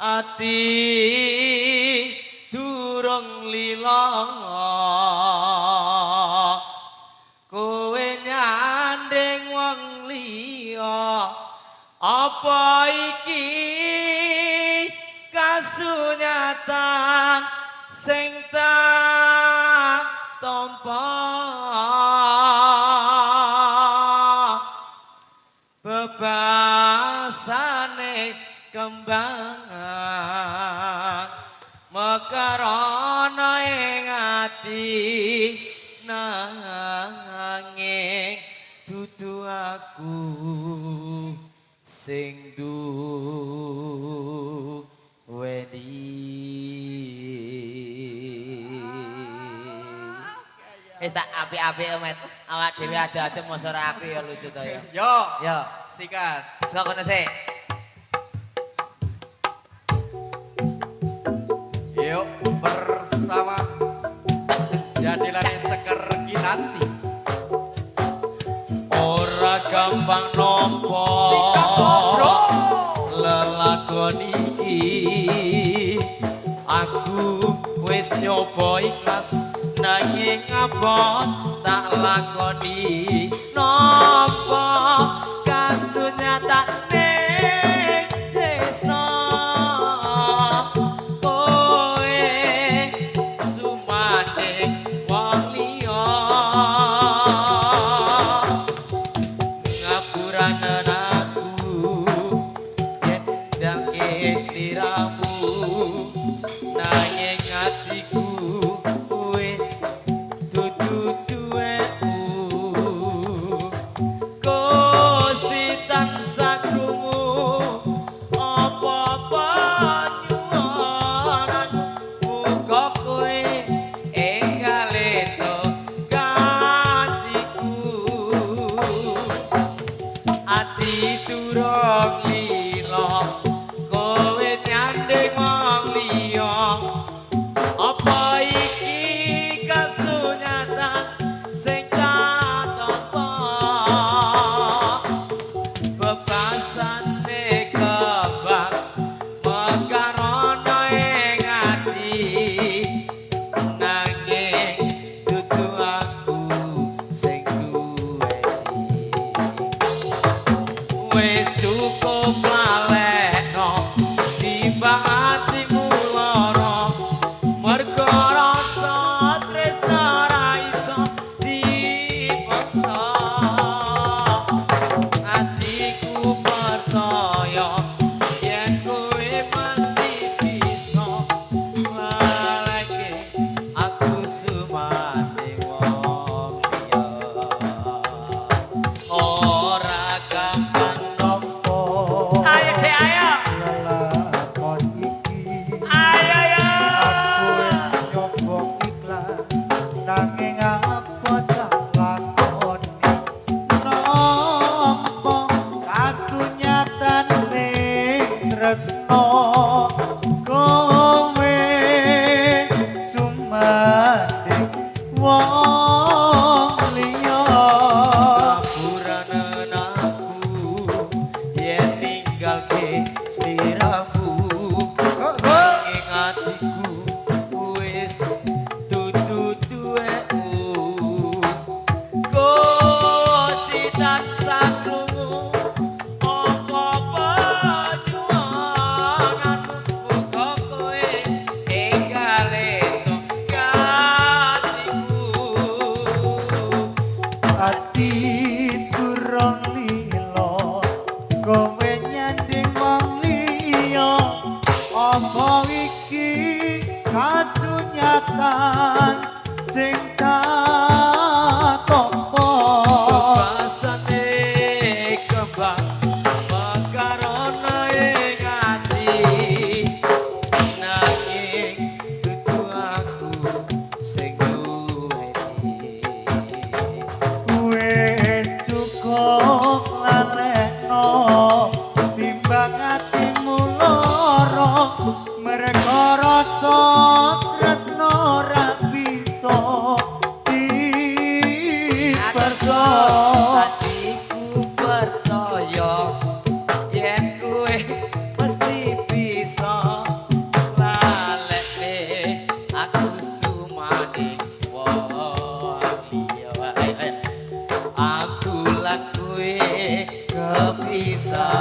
ati durung lila kowe nyanding wong liya apa iki kasunyatan sing tak tampa bebasane kembang mekarana ing ati nanging dudu aku sing duweni wis tak apik-apik Met awak dhewe ada-ada mosok ora apik ya lucu to ya yo sikat sok ngono sik yuk bersama jadilah seker kinanti ora gampang nampa lelakon iki aku wis nyoba ikhlas nanging apa tak lakoni napa kasunyatane tresno kowe sumane wong liya ngapuranen aku yen ndangke sliramu nanging atiku wis dudu duweku Gusti tansah krungu apa-apa nyuwonan muga kowe enggal eto gantiku ati durung lila kowe nyanding wong liya apa iki kasunyatan sing tak tampa bebasane kembang mekarana ing ati nanging dudu aku sing duweni wis cukup lalekno timbang atimu lara mergo rasa tresna ra iso dipaksa atiku percaya yen kowe mesti bisa laleke aku sumane wong liya ora gampang nampa ayo dek ayo lelakon iki ayo ya aku wis nyoba ikhlas nanging apa tak lakoni nampa kasunyatane tresno kowe sumane wong liya ngapuranen aku yen ninggalke sliramu nanging atiku wis dudu duweku Gusti tansah krungu apa-apa nyuwonanmu muga kowe enggal eto gantiku ati durung lila kowe nyanding wong liya apa iki kasunyatan sing tak tampa Basane kembang mekarana ing ati nanging dudu aku sing duweni wis cukup lalekno timbang atimu lara mergo rasa tresno ra bisa diperso atiku percaya yen kowe mesti bisa maning wong liya. Aku lan kowe kepisahake.